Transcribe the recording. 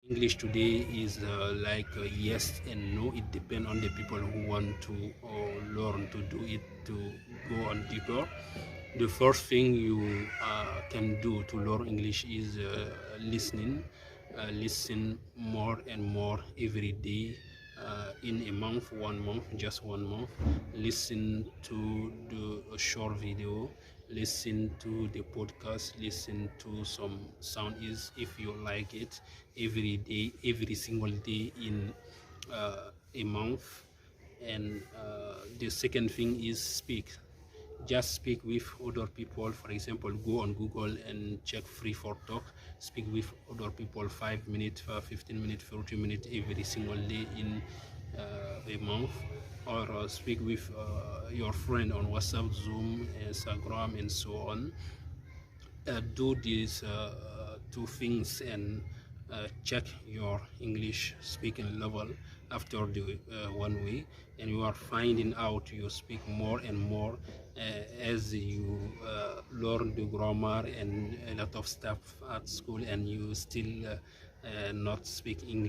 English today is like yes and no. It depends on the people who want to learn to do it, to go on deeper. The first thing you can do to learn English is listening. Listen more and more every day. In a month, 1 month, just 1 month, listen to the short video, listen to the podcast, listen to some sound is if you like it, every day, every single day in a month. And the second thing is speak. Just speak with other people. For example, go on Google and check free for talk. Speak with other people 5 minutes, 15 minutes, 30 minutes every single day in a month. Or speak with your friend on WhatsApp, Zoom, Instagram, and so on. Do these two things and check your English speaking level after the 1 week, and you are finding out you speak more and more as you learn the grammar and a lot of stuff at school, and you still not speak English.